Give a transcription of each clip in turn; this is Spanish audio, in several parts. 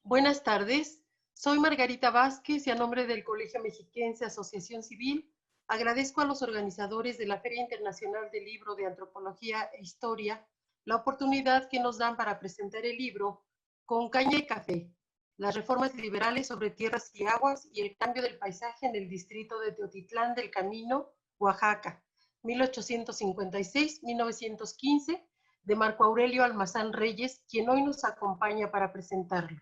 Buenas tardes, soy Margarita Vázquez y a nombre del Colegio Mexiquense Asociación Civil agradezco a los organizadores de la Feria Internacional del Libro de Antropología e Historia la oportunidad que nos dan para presentar el libro Con caña y café, las reformas liberales sobre tierras y aguas y el cambio del paisaje en el distrito de Teotitlán del Camino, Oaxaca, 1856-1915, de Marco Aurelio Almazán Reyes, quien hoy nos acompaña para presentarlo.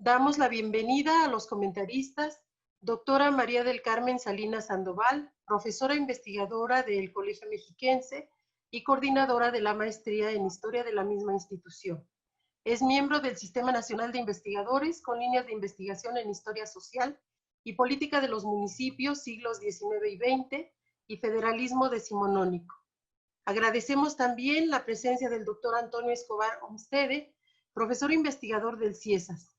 Damos la bienvenida a los comentaristas, doctora María del Carmen Salinas Sandoval, profesora investigadora del Colegio Mexiquense y coordinadora de la maestría en Historia de la misma institución. Es miembro del Sistema Nacional de Investigadores con líneas de investigación en Historia Social y Política de los Municipios siglos XIX y XX y Federalismo decimonónico. Agradecemos también la presencia del doctor Antonio Escobar Olmstede, profesor investigador del CIESAS.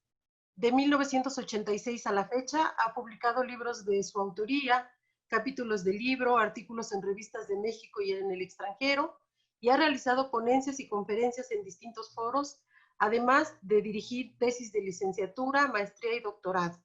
De 1986 a la fecha, ha publicado libros de su autoría, capítulos de libro, artículos en revistas de México y en el extranjero, y ha realizado ponencias y conferencias en distintos foros, además de dirigir tesis de licenciatura, maestría y doctorado.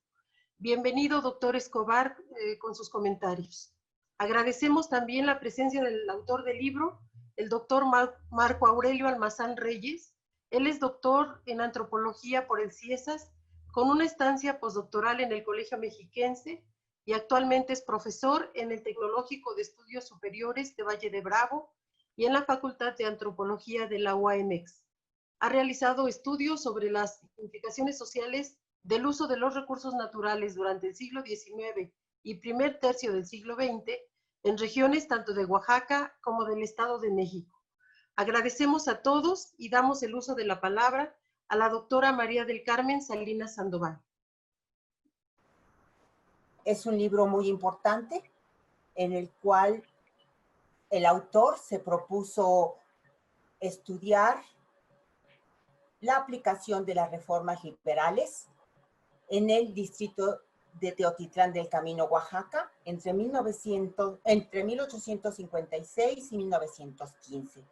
Bienvenido, doctor Escobar, con sus comentarios. Agradecemos también la presencia del autor del libro, el doctor Marco Aurelio Almazán Reyes. Él es doctor en antropología por el CIESAS, con una estancia postdoctoral en el Colegio Mexiquense y actualmente es profesor en el Tecnológico de Estudios Superiores de Valle de Bravo y en la Facultad de Antropología de la UAMX. Ha realizado estudios sobre las implicaciones sociales del uso de los recursos naturales durante el siglo XIX y primer tercio del siglo XX en regiones tanto de Oaxaca como del Estado de México. Agradecemos a todos y damos el uso de la palabra a la doctora María del Carmen Salinas Sandoval. Es un libro muy importante en el cual el autor se propuso estudiar la aplicación de las reformas liberales en el distrito de Teotitlán del Camino, Oaxaca, entre 1856 y 1915,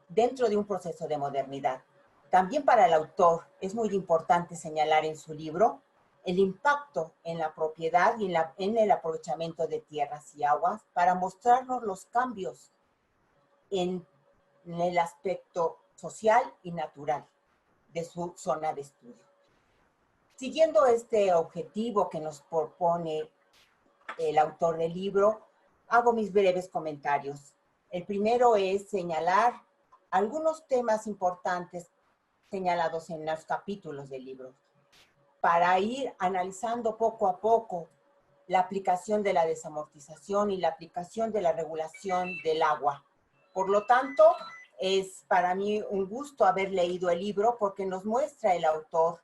dentro de un proceso de modernidad. También para el autor es muy importante señalar en su libro el impacto en la propiedad y en el aprovechamiento de tierras y aguas para mostrarnos los cambios en el aspecto social y natural de su zona de estudio. Siguiendo este objetivo que nos propone el autor del libro, hago mis breves comentarios. El primero es señalar algunos temas importantes señalados en los capítulos del libro, para ir analizando poco a poco la aplicación de la desamortización y la aplicación de la regulación del agua. Por lo tanto, es para mí un gusto haber leído el libro porque nos muestra el autor,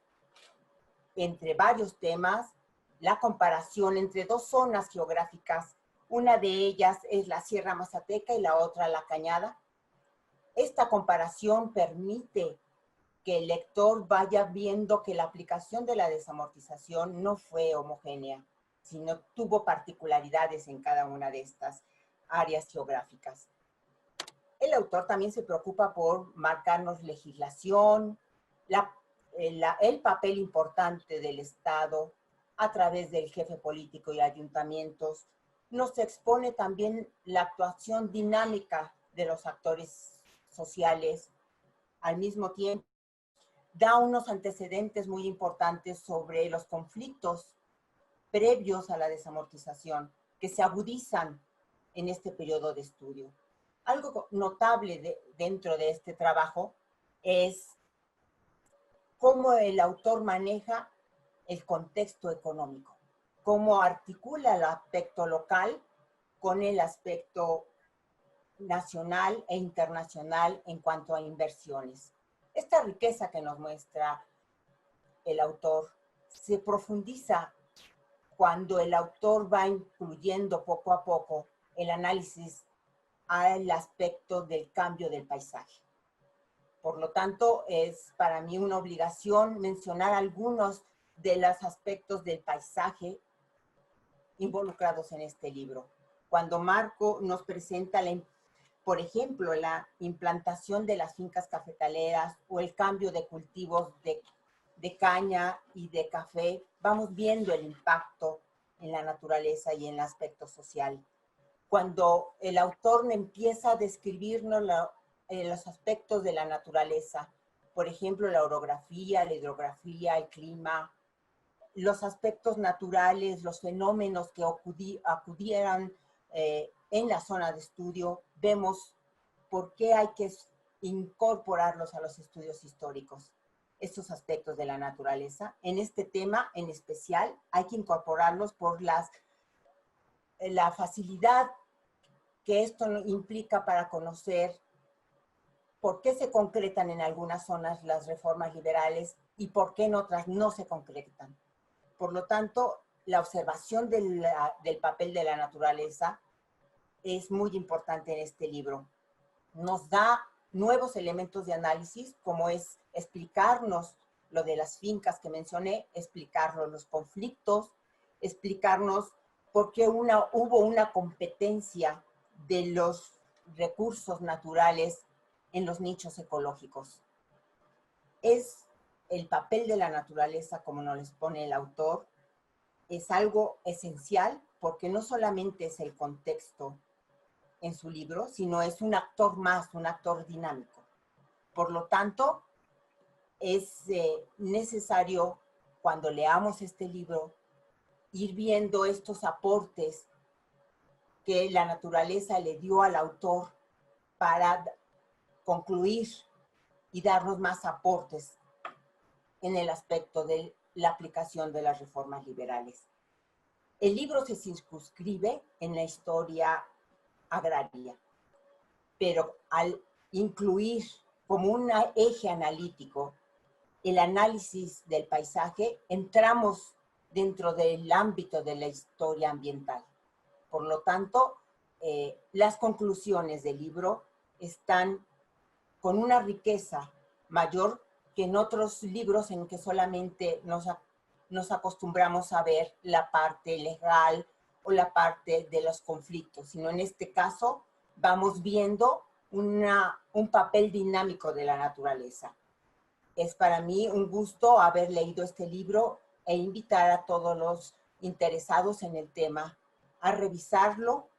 entre varios temas, la comparación entre dos zonas geográficas. Una de ellas es la Sierra Mazateca y la otra la Cañada. Esta comparación permite que el lector vaya viendo que la aplicación de la desamortización no fue homogénea, sino tuvo particularidades en cada una de estas áreas geográficas. El autor también se preocupa por marcarnos legislación, el papel importante del Estado a través del jefe político y ayuntamientos. Nos expone también la actuación dinámica de los actores sociales. Al mismo tiempo, da unos antecedentes muy importantes sobre los conflictos previos a la desamortización que se agudizan en este periodo de estudio. Algo notable dentro de este trabajo es cómo el autor maneja el contexto económico, cómo articula el aspecto local con el aspecto nacional e internacional en cuanto a inversiones. Esta riqueza que nos muestra el autor se profundiza cuando el autor va incluyendo poco a poco el análisis al aspecto del cambio del paisaje. Por lo tanto, es para mí una obligación mencionar algunos de los aspectos del paisaje involucrados en este libro. Cuando Marco nos presenta, por ejemplo, la implantación de las fincas cafetaleras o el cambio de cultivos de caña y de café, vamos viendo el impacto en la naturaleza y en el aspecto social. Cuando el autor empieza a describirnos los aspectos de la naturaleza, por ejemplo, la orografía, la hidrografía, el clima, los aspectos naturales, los fenómenos que acudieran en la zona de estudio, vemos por qué hay que incorporarlos a los estudios históricos, estos aspectos de la naturaleza. En este tema en especial hay que incorporarlos por la facilidad que esto implica para conocer por qué se concretan en algunas zonas las reformas liberales y por qué en otras no se concretan. Por lo tanto, la observación del papel de la naturaleza es muy importante en este libro. Nos da nuevos elementos de análisis, como es explicarnos lo de las fincas que mencioné, explicarnos los conflictos, explicarnos por qué hubo una competencia de los recursos naturales en los nichos ecológicos. Es el papel de la naturaleza, como nos les pone el autor, es algo esencial porque no solamente es el contexto en su libro, sino es un actor más, un actor dinámico. Por lo tanto, es necesario, cuando leamos este libro, ir viendo estos aportes que la naturaleza le dio al autor para concluir y darnos más aportes en el aspecto de la aplicación de las reformas liberales. El libro se circunscribe en la historia agraria, pero al incluir como un eje analítico el análisis del paisaje, entramos dentro del ámbito de la historia ambiental. Por lo tanto, las conclusiones del libro están con una riqueza mayor que en otros libros en que solamente nos acostumbramos a ver la parte legal o la parte de los conflictos, sino en este caso vamos viendo un papel dinámico de la naturaleza. Es para mí un gusto haber leído este libro e invitar a todos los interesados en el tema a revisarlo,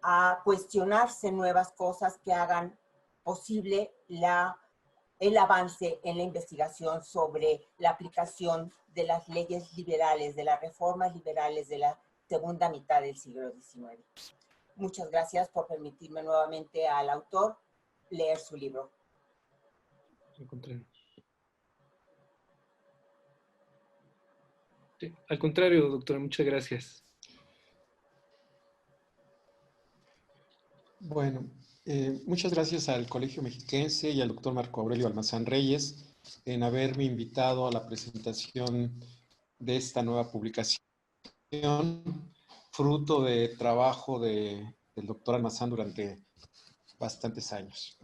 a cuestionarse nuevas cosas que hagan posible el avance en la investigación sobre la aplicación de las leyes liberales, de las reformas liberales de la segunda mitad del siglo XIX. Muchas gracias por permitirme nuevamente al autor leer su libro. Al contrario. Sí, al contrario, doctora, muchas gracias. Bueno, muchas gracias al Colegio Mexiquense y al doctor Marco Aurelio Almazán Reyes en haberme invitado a la presentación de esta nueva publicación, fruto de trabajo del doctor Almazán durante bastantes años.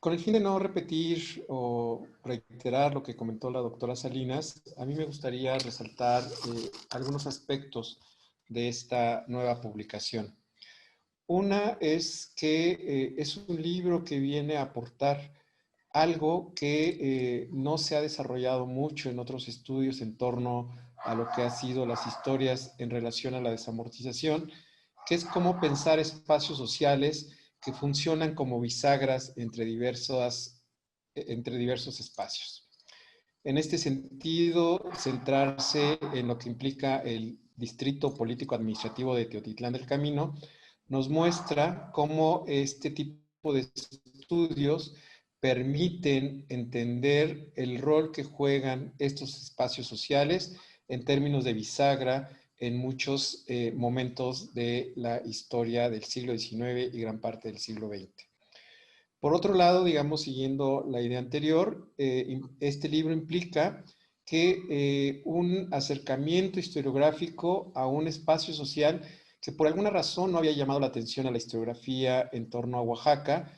Con el fin de no repetir o reiterar lo que comentó la doctora Salinas, a mí me gustaría resaltar algunos aspectos de esta nueva publicación. Una es que es un libro que viene a aportar algo que no se ha desarrollado mucho en otros estudios en torno a lo que ha sido las historias en relación a la desamortización, que es cómo pensar espacios sociales que funcionan como bisagras entre diversos espacios. En este sentido, centrarse en lo que implica el Distrito Político Administrativo de Teotitlán del Camino nos muestra cómo este tipo de estudios permiten entender el rol que juegan estos espacios sociales en términos de bisagra en muchos momentos de la historia del siglo XIX y gran parte del siglo XX. Por otro lado, digamos, siguiendo la idea anterior, este libro implica que un acercamiento historiográfico a un espacio social que por alguna razón no había llamado la atención a la historiografía en torno a Oaxaca.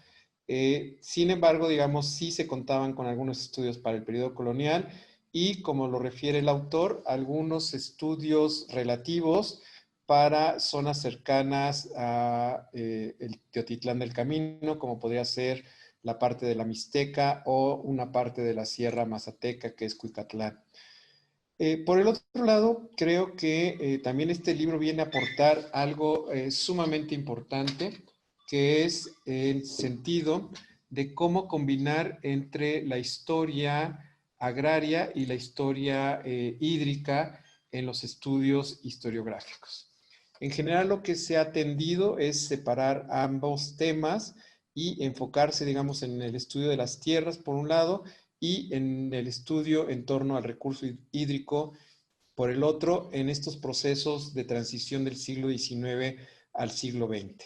Sin embargo, digamos, sí se contaban con algunos estudios para el periodo colonial y, como lo refiere el autor, algunos estudios relativos para zonas cercanas a el Teotitlán del Camino, como podría ser la parte de la Mixteca o una parte de la Sierra Mazateca, que es Cuicatlán. Por el otro lado, creo que también este libro viene a aportar algo sumamente importante, que es el sentido de cómo combinar entre la historia agraria y la historia hídrica en los estudios historiográficos. En general, lo que se ha tendido es separar ambos temas y enfocarse, digamos, en el estudio de las tierras, por un lado, y en el estudio en torno al recurso hídrico, por el otro, en estos procesos de transición del siglo XIX al siglo XX.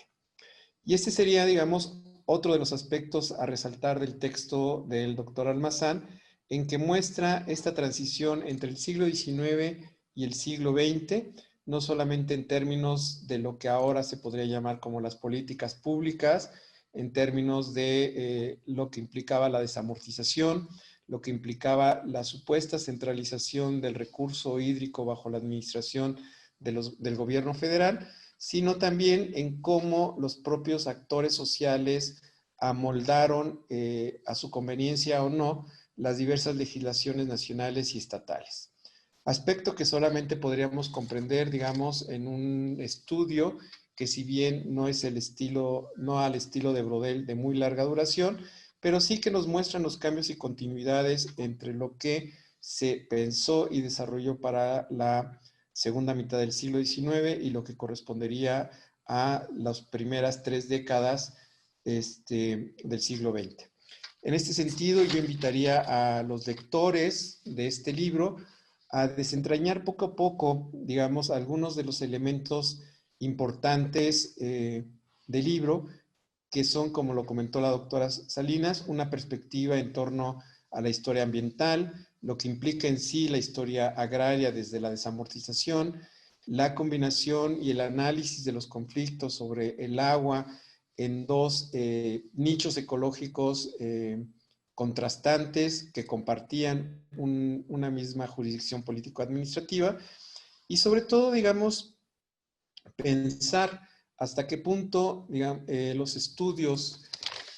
Y este sería, digamos, otro de los aspectos a resaltar del texto del doctor Almazán, en que muestra esta transición entre el siglo XIX y el siglo XX, no solamente en términos de lo que ahora se podría llamar como las políticas públicas, en términos de lo que implicaba la desamortización, lo que implicaba la supuesta centralización del recurso hídrico bajo la administración del gobierno federal, sino también en cómo los propios actores sociales amoldaron a su conveniencia o no las diversas legislaciones nacionales y estatales. Aspecto que solamente podríamos comprender, digamos, en un estudio que, si bien no es el estilo, no al estilo de Brodel de muy larga duración, pero sí que nos muestran los cambios y continuidades entre lo que se pensó y desarrolló para la segunda mitad del siglo XIX y lo que correspondería a las primeras 3 décadas del siglo XX. En este sentido, yo invitaría a los lectores de este libro a desentrañar poco a poco, digamos, algunos de los elementos importantes del libro, que son, como lo comentó la doctora Salinas, una perspectiva en torno a la historia ambiental, lo que implica en sí la historia agraria desde la desamortización, la combinación y el análisis de los conflictos sobre el agua en dos nichos ecológicos contrastantes que compartían una misma jurisdicción político-administrativa, y sobre todo, digamos, pensar hasta qué punto, digamos, los estudios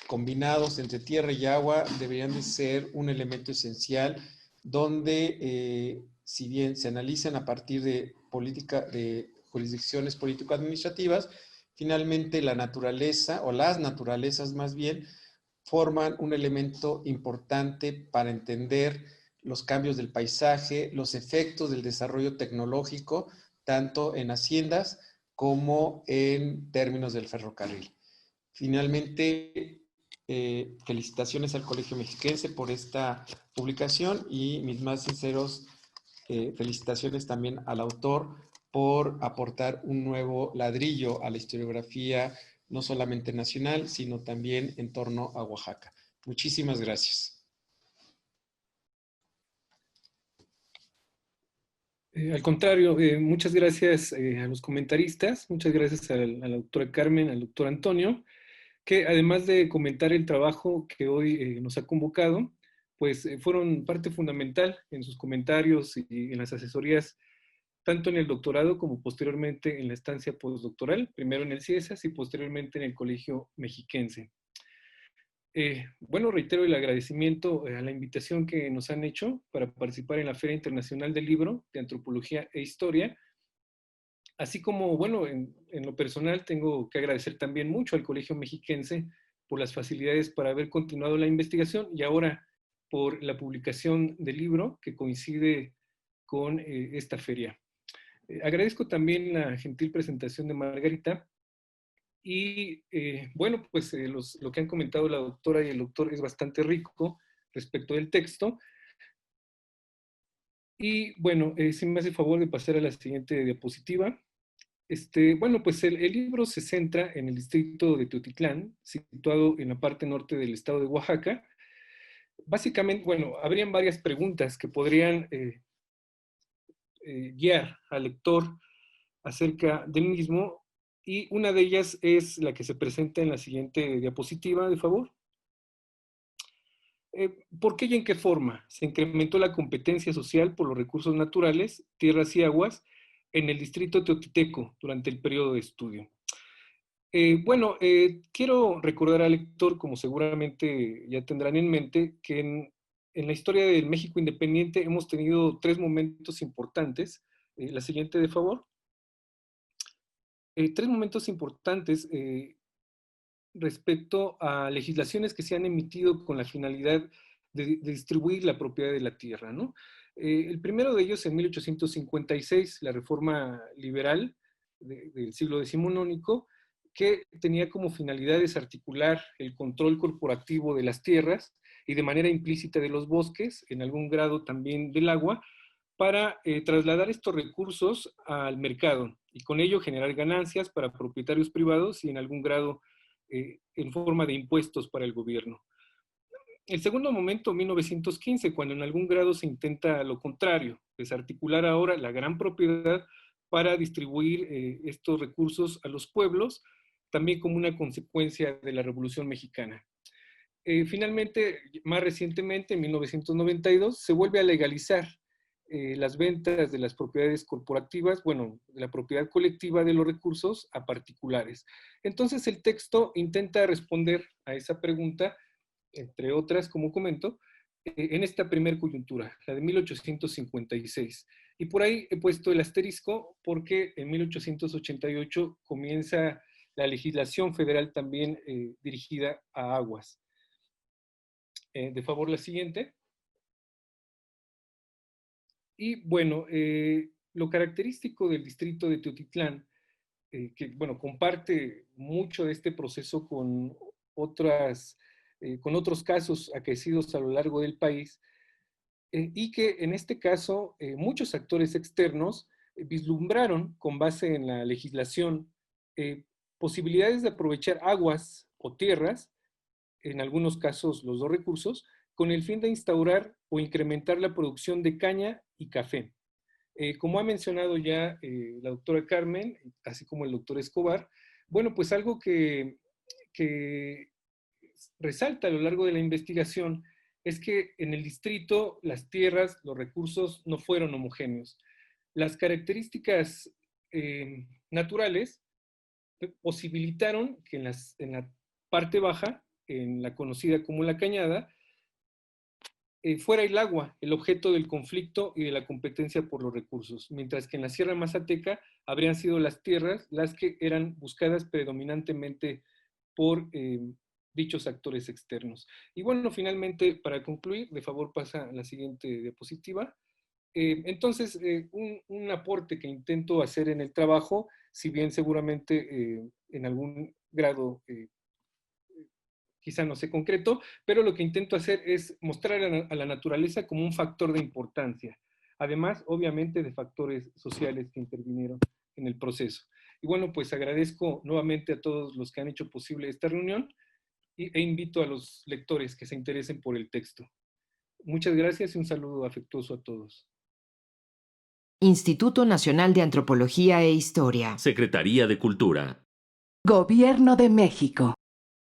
combinados entre tierra y agua deberían de ser un elemento esencial donde, si bien se analizan a partir de jurisdicciones político-administrativas, finalmente la naturaleza, o las naturalezas más bien, forman un elemento importante para entender los cambios del paisaje, los efectos del desarrollo tecnológico, tanto en haciendas como en términos del ferrocarril. Finalmente, felicitaciones al Colegio Mexiquense por esta publicación y mis más sinceros felicitaciones también al autor por aportar un nuevo ladrillo a la historiografía, no solamente nacional, sino también en torno a Oaxaca. Muchísimas gracias. Al contrario, muchas gracias a los comentaristas, muchas gracias a la doctora Carmen, al doctor Antonio, que además de comentar el trabajo que hoy nos ha convocado, pues fueron parte fundamental en sus comentarios y en las asesorías, tanto en el doctorado como posteriormente en la estancia postdoctoral, primero en el CIESAS y posteriormente en el Colegio Mexiquense. Bueno, reitero el agradecimiento a la invitación que nos han hecho para participar en la Feria Internacional del Libro de Antropología e Historia, así como, bueno, en lo personal tengo que agradecer también mucho al Colegio Mexiquense por las facilidades para haber continuado la investigación y ahora por la publicación del libro que coincide con esta feria. Agradezco también la gentil presentación de Margarita y bueno, pues lo que han comentado la doctora y el doctor es bastante rico respecto del texto. Y bueno, si me hace el favor de pasar a la siguiente diapositiva. Bueno, pues el libro se centra en el distrito de Teotitlán, situado en la parte norte del estado de Oaxaca. Básicamente, bueno, habrían varias preguntas que podrían guiar al lector acerca del mismo, y una de ellas es la que se presenta en la siguiente diapositiva, de favor. ¿Por qué y en qué forma se incrementó la competencia social por los recursos naturales, tierras y aguas en el distrito teotiteco durante el periodo de estudio? Quiero recordar al lector, como seguramente ya tendrán en mente, que en la historia del México independiente hemos tenido 3 momentos importantes. La siguiente, de favor. 3 momentos importantes respecto a legislaciones que se han emitido con la finalidad de distribuir la propiedad de la tierra, ¿no? El primero de ellos en 1856, la reforma liberal del siglo decimonónico, que tenía como finalidad desarticular el control corporativo de las tierras y de manera implícita de los bosques, en algún grado también del agua, para trasladar estos recursos al mercado y con ello generar ganancias para propietarios privados y en algún grado en forma de impuestos para el gobierno. El segundo momento, 1915, cuando en algún grado se intenta lo contrario, desarticular ahora la gran propiedad para distribuir estos recursos a los pueblos, también como una consecuencia de la Revolución Mexicana. Finalmente, más recientemente, en 1992, se vuelve a legalizar las ventas de las propiedades corporativas, bueno, la propiedad colectiva de los recursos a particulares. Entonces, el texto intenta responder a esa pregunta, entre otras, como comento, en esta primer coyuntura, la de 1856. Y por ahí he puesto el asterisco porque en 1888 comienza la legislación federal también dirigida a aguas. De favor, la siguiente. Y bueno, lo característico del distrito de Teotitlán, que bueno, comparte mucho de este proceso con otros casos acaecidos a lo largo del país, y que en este caso muchos actores externos vislumbraron, con base en la legislación, posibilidades de aprovechar aguas o tierras, en algunos casos los 2 recursos, con el fin de instaurar o incrementar la producción de caña y café. Como ha mencionado ya la doctora Carmen, así como el doctor Escobar, bueno, pues algo que resalta a lo largo de la investigación es que en el distrito las tierras, los recursos no fueron homogéneos. Las características naturales posibilitaron que en la parte baja, en la conocida como la cañada, fuera el agua el objeto del conflicto y de la competencia por los recursos, mientras que en la Sierra Mazateca habrían sido las tierras las que eran buscadas predominantemente por dichos actores externos. Y bueno, finalmente, para concluir, de favor pasa a la siguiente diapositiva. Entonces, un aporte que intento hacer en el trabajo, si bien seguramente en algún grado quizá no se concretó, pero lo que intento hacer es mostrar a la naturaleza como un factor de importancia, además, obviamente, de factores sociales que intervinieron en el proceso. Y bueno, pues agradezco nuevamente a todos los que han hecho posible esta reunión e invito a los lectores que se interesen por el texto. Muchas gracias y un saludo afectuoso a todos. Instituto Nacional de Antropología e Historia. Secretaría de Cultura. Gobierno de México.